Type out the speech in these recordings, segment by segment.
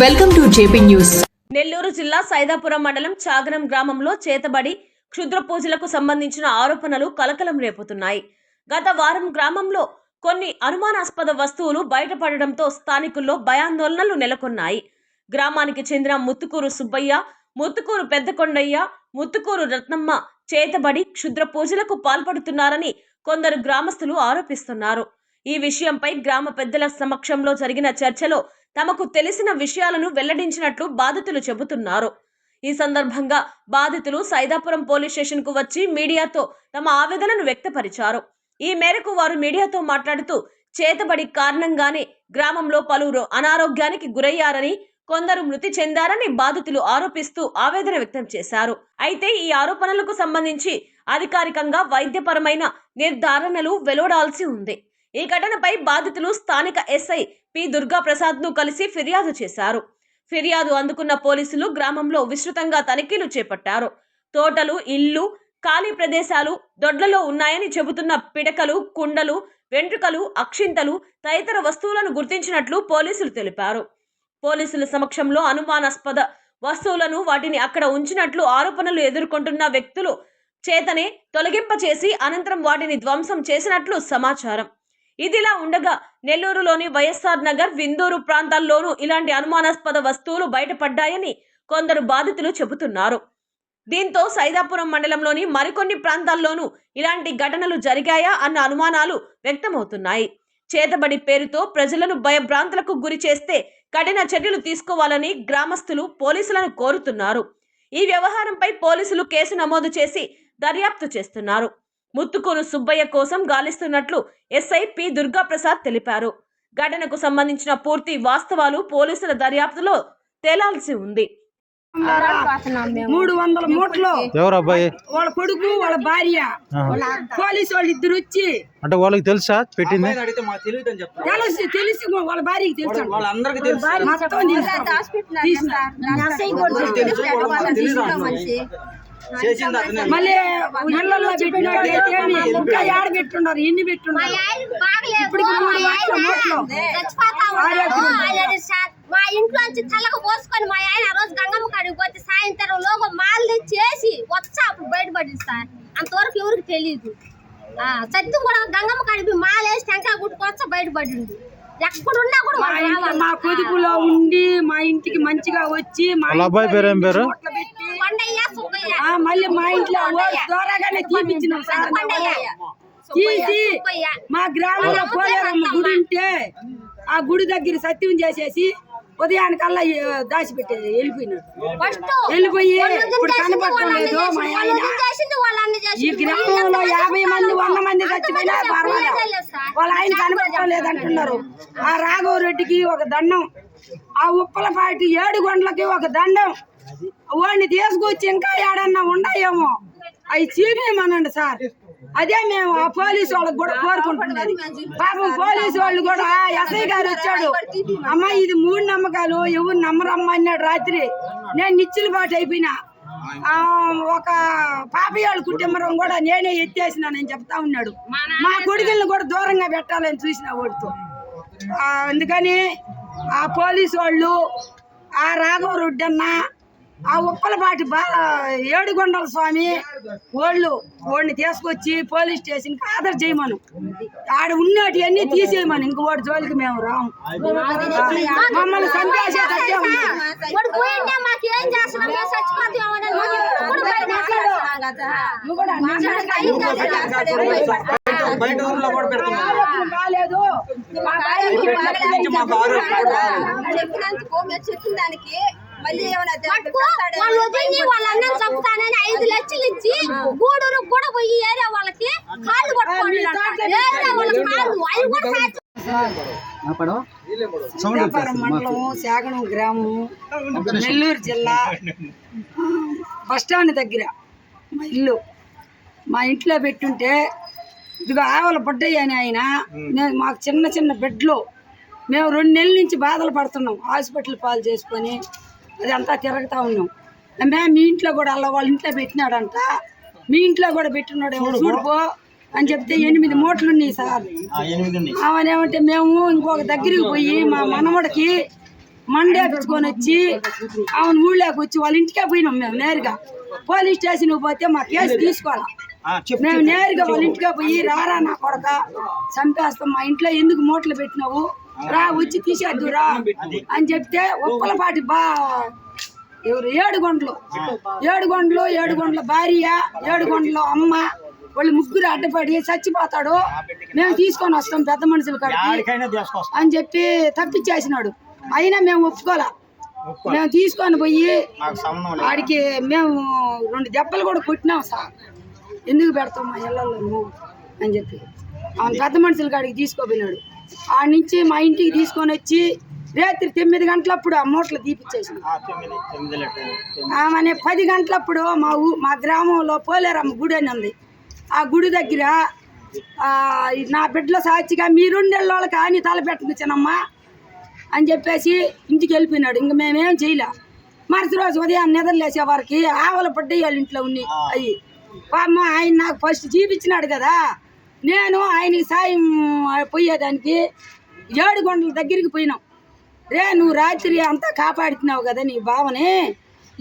Welcome to JP news. Nellore జిల్లా సైదాపురం మండలం చాగరం గ్రామంలో చేతబడి క్షుద్ర పూజలకు సంబంధించిన ఆరోపణలు కలకలం రేపుతున్నాయి. గత వారం గ్రామంలో కొన్ని అనుమానాస్పద వస్తువులు బయటపడడంతో స్థానికుల్లో భయాందోళనలు నెలకొన్నాయి. గ్రామానికి చెందిన ముత్తుకూరు సుబ్బయ్య, ముత్తుకూరు పెద్దకొండయ్య, ముత్తుకూరు రత్నమ్మ చేతబడి క్షుద్ర పూజలకు పాల్పడుతున్నారని కొందరు గ్రామస్తులు ఆరోపిస్తున్నారు. ఈ విషయంపై గ్రామ పెద్దల సమక్షంలో జరిగిన చర్చలో తమకు తెలిసిన విషయాలను వెల్లడించినట్లు బాధితులు చెబుతున్నారు. ఈ సందర్భంగా బాధితులు సైదాపురం పోలీస్ స్టేషన్ కు వచ్చి మీడియాతో తమ ఆవేదనను వ్యక్తపరిచారు. ఈ మేరకు వారు మీడియాతో మాట్లాడుతూ చేతబడి కారణంగానే గ్రామంలో పలువురు అనారోగ్యానికి గురయ్యారని, కొందరు మృతి చెందారని బాధితులు ఆరోపిస్తూ ఆవేదన వ్యక్తం చేశారు. అయితే ఈ ఆరోపణలకు సంబంధించి అధికారికంగా వైద్యపరమైన నిర్ధారణలు వెలువడాల్సి ఉంది. ఈ ఘటనపై బాధితులు స్థానిక ఎస్ఐ పి దుర్గాప్రసాద్ ను కలిసి ఫిర్యాదు చేశారు. ఫిర్యాదు అందుకున్న పోలీసులు గ్రామంలో విస్తృతంగా తనిఖీలు చేపట్టారు. తోటలు, ఇళ్లు, ఖాళీ ప్రదేశాలు, దొడ్లలో ఉన్నాయని చెబుతున్న పిడకలు, కుండలు, వెంట్రుకలు, అక్షింతలు తదితర వస్తువులను గుర్తించినట్లు పోలీసులు తెలిపారు. పోలీసుల సమక్షంలో అనుమానాస్పద వస్తువులను వాటిని అక్కడ ఉంచినట్లు ఆరోపణలు ఎదుర్కొంటున్న వ్యక్తులు చేతనే తొలగింపచేసి అనంతరం వాటిని ధ్వంసం చేసినట్లు సమాచారం. ఇదిలా ఉండగా నెల్లూరులోని వైఎస్ఆర్ నగర్, విందూరు ప్రాంతాల్లోనూ ఇలాంటి అనుమానాస్పద వస్తువులు బయటపడ్డాయని కొందరు బాధితులు చెబుతున్నారు. దీంతో సైదాపురం మండలంలోని మరికొన్ని ప్రాంతాల్లోనూ ఇలాంటి ఘటనలు జరిగాయా అన్న అనుమానాలు వ్యక్తమవుతున్నాయి. చేతబడి పేరుతో ప్రజలను భయభ్రాంతులకు గురి చేస్తే కఠిన చర్యలు తీసుకోవాలని గ్రామస్తులు పోలీసులను కోరుతున్నారు. ఈ వ్యవహారంపై పోలీసులు కేసు నమోదు చేసి దర్యాప్తు చేస్తున్నారు. ముత్తుకూరు సుబ్బయ్య కోసం గాలిస్తున్నట్లు ఎస్ఐ పి దుర్గాప్రసాద్ తెలిపారు. ఘటనకు సంబంధించిన పూర్తి వాస్తవాలు పోలీసుల దర్యాప్తులో తేలాల్సి ఉంది. 300 మూటలు ఎవరు అబ్బాయి? వాళ్ళ కొడుకు, వాళ్ళ భార్య, పోలీసు వాళ్ళు ఇద్దరు వచ్చి అంటే వాళ్ళకి తెలుసా పెట్టింది? తెలిసి వాళ్ళ భార్యకి తెలుసు, మళ్ళీ ఇళ్లలో పెట్టినట్టు ఇంకా ఏడ పెట్టున్నారు, ఎన్ని పెట్టున్నారు. ఇప్పటికి మా ఇంట్లోంచి తలకు పోసుకొని మా ఆయన ఆ రోజు గంగమ్మ కాడికి పోతే సాయంత్రం లోగో మాలు తెచ్చేసి వచ్చా అప్పుడు బయటపడింది సార్. అంతవరకు ఎవరికి తెలియదు. సత్యం కూడా గంగమ్మ కాడికి మాలేసి టెంకాయ గుట్టుకొచ్చా బయటపడింది. ఎక్కడున్నా కూడా మా పొదుపులో ఉండి మా ఇంటికి మంచిగా వచ్చి అబ్బాయి పేరు ఏం పేరు? మళ్ళీ మా ఇంట్లో ద్వారాగానే తీపిచ్చినాం సార్. తీసి మా గ్రామంలో పోలేరమ్మ గుడి ఉంటే ఆ గుడి దగ్గర సత్యం చేసేసి ఉదయానికల్లా దాచిపెట్టేది వెళ్ళిపోయి ఇప్పుడు కనపడటం లేదు. మా ఆయన ఈ గ్రామంలో 50 మంది 100 మంది చచ్చిపోయినా పర్వాలేదు, వాళ్ళ ఆయన కనపడటం లేదంటున్నారు. ఆ రాఘవరెడ్డికి ఒక దండం, ఆ ఉప్పలపాటి 7 గంటలకి ఒక దండం. వాడిని తీసుకొచ్చి ఇంకా ఏడన్నా ఉన్నాయేమో అవి చూపించమనండి సార్. అదే మేము ఆ పోలీసు వాళ్ళకి కూడా కోరుకుంటున్నది. పాపం పోలీసు వాళ్ళు కూడా ఎస్ఐ గారు వచ్చాడు, అమ్మ ఇది మూఢనమ్మకాలు, ఎవరు నమ్మరమ్మ అన్నాడు రాత్రి. నేను నిచ్చిలబాటు అయిపోయినా. ఒక పాపయాళ్ళ కుటుంబం కూడా నేనే ఎత్తేసినానని చెప్తా ఉన్నాడు. మా కొడుకులను కూడా దూరంగా పెట్టాలని చూసిన వాడితో. అందుకని ఆ పోలీసు వాళ్ళు, ఆ రాఘవరెడ్డి అన్న, ఆ ఉప్పలపాటి 7 గొండల స్వామి వాడిని తీసుకొచ్చి పోలీస్ స్టేషన్ కి ఆర్డర్ చేయమను. ఆడ ఉన్నటి అన్ని తీసేయమని. ఇంక వాడి జోలికి మేము రాము. మమ్మల్ని సంతోషించే బాగాలేదు చెప్పిన దానికి వాళ్ళ అన్నం చంపుతానని 5 లక్షలు ఇచ్చి గూడూరు కూడా పోయి ఏరియా వాళ్ళకి కాళ్ళు పట్టుకోండి. మండలం, శాగనం గ్రామం, నెల్లూరు జిల్లా, బస్టాండ్ దగ్గర మా ఇల్లు. మా ఇంట్లో పెట్టుంటే ఇదిగో ఆవల బొడ్డయ్య అని ఆయన, మాకు చిన్న చిన్న బెడ్లు, మేము 2 నెలల నుంచి బాధలు పడుతున్నాం. హాస్పిటల్ పాలు చేసుకొని అదంతా తిరుగుతూ ఉన్నాం. మేము మీ ఇంట్లో కూడా అలా వాళ్ళ ఇంట్లో పెట్టినాడంట, మీ ఇంట్లో కూడా పెట్టినాడు చూడుపో అని చెప్తే 8 మూటలు ఉన్నాయి సార్. అవనేమంటే మేము ఇంకొక దగ్గరికి పోయి మా మనవడికి మండేపించుకొని వచ్చి ఆమెను ఊళ్ళోకి వచ్చి వాళ్ళ ఇంటికే పోయినాం మేము నేరుగా. పోలీస్ స్టేషన్కి పోతే మా కేసు తీసుకోవాలా. మేము నేరుగా వాళ్ళ ఇంటికే పోయి రారా నా కొడక చంపేస్తాం, మా ఇంట్లో ఎందుకు మూటలు పెట్టినావు, రా వచ్చి తీసేద్దురా అని చెప్తే ఉప్పలపాటి ఎవరు ఏడుగొండల భార్య, ఏడుగొండలో అమ్మ, వాళ్ళు ముగ్గురు అడ్డపడి చచ్చిపోతాడు, మేము తీసుకొని వస్తాం పెద్ద మనుషుల కాడికి అని చెప్పి తప్పించేసినాడు. అయినా మేము ఒప్పుకోలే. మేము తీసుకొని పోయి వాడికి మేము 2 దెబ్బలు కూడా కొట్టినాం. సార్ ఎందుకు పెడతాం మా ఇళ్ళల్లో అని చెప్పి అవును పెద్ద మనుషుల కాడికి తీసుకోపోయినాడు. ఆ నుంచి మా ఇంటికి తీసుకొని వచ్చి రాత్రి 9 గంటలప్పుడు ఆ మూటలు తీపిచ్చేసింది. ఆమె 10 గంటలప్పుడు మా గ్రామంలో పోలేరమ్మ గుడి అని ఉంది. ఆ గుడి దగ్గర నా బిడ్డల సాక్షిగా మీ 2 ఏళ్ళకి అని తలపెట్టను చిన్నమ్మా అని చెప్పేసి ఇంటికి వెళ్ళిపోయినాడు. ఇంక మేమేం చేయలే. మరుసటి రోజు ఉదయం నిద్రలేసే వారికి ఆవల పడ్డాయి వాళ్ళ ఇంట్లో ఉన్నాయి. అవి పాప ఆయన నాకు ఫస్ట్ చూపించినాడు కదా, నేను ఆయనకి సాయం పోయేదానికి ఏడుగొండల దగ్గరికి పోయినాం. నువ్వు రాత్రి అంతా కాపాడుతున్నావు కదా నీ బావని,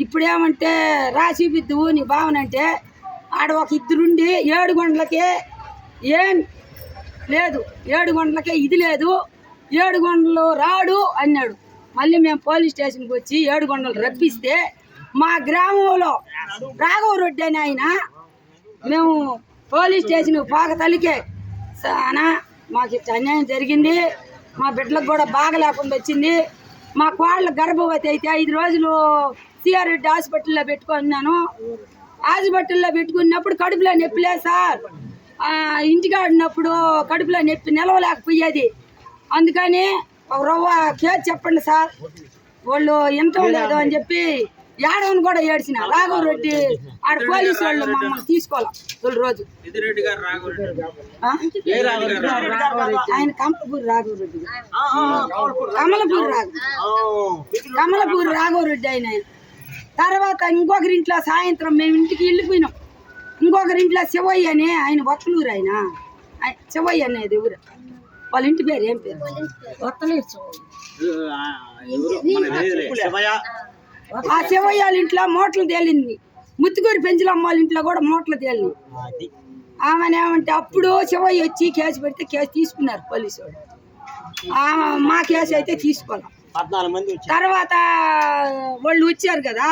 ఇప్పుడు ఏమంటే రాసి బిద్దువు నీ బావని అంటే ఆడ ఒక ఇద్దరుండి ఏడుగొండలకే ఏం లేదు, ఏడుగొండలకే ఇది లేదు, ఏడుగొండలు రాడు అన్నాడు. మళ్ళీ మేము పోలీస్ స్టేషన్కి వచ్చి ఏడుగొండలు రప్పిస్తే మా గ్రామంలో రాఘవరెడ్డి అని ఆయన మేము పోలీస్ స్టేషన్ పాక తలికే సానా మాకు ఇట్లా అన్యాయం జరిగింది, మా బిడ్డలకు కూడా బాగా లేకుండా వచ్చింది, మా కోళ్ళ గర్భవతి అయితే 5 రోజులు సిఆర్ రెడ్డి హాస్పిటల్లో పెట్టుకున్నాను. హాస్పిటల్లో పెట్టుకున్నప్పుడు కడుపులో నొప్పి లేదు సార్, ఇంటికాడినప్పుడు కడుపులో నొప్పి నిలవలేకపోయేది. అందుకని ఒక రవ్వ కేసు చెప్పండి సార్, వాళ్ళు వినటం లేదు అని చెప్పి ఏడవని కూడా ఏడ్చిన. రాఘవరెడ్డి ఆడ పోలీసు వాళ్ళు మమ్మల్ని తీసుకోవాలి తొలి రోజు. ఆయన కమలపూరి రాఘవరెడ్డి, కమలపూరి రాఘవరెడ్డి ఆయన. తర్వాత ఇంకొకరింట్లో సాయంత్రం మేము ఇంటికి వెళ్ళిపోయినాం. ఇంకొకరింట్లో శివయ్య అని ఆయన ఒక్కలూరు, ఆయన శివయ్య అనేది ఊరు. వాళ్ళ ఇంటి పేరు ఏం పేరు? ఆ శివయ్య వాళ్ళ ఇంట్లో మూటలు తేలింది. ముత్తుకూరి పెంచులమ్మ వాళ్ళ ఇంట్లో కూడా మూటలు తేలింది. ఆమెను ఏమంటే అప్పుడు శివయ్య వచ్చి కేసు పెడితే కేసు తీసుకున్నారు పోలీసు వాళ్ళు. మా కేసు అయితే తీసుకోవాలి. తర్వాత వాళ్ళు వచ్చారు కదా,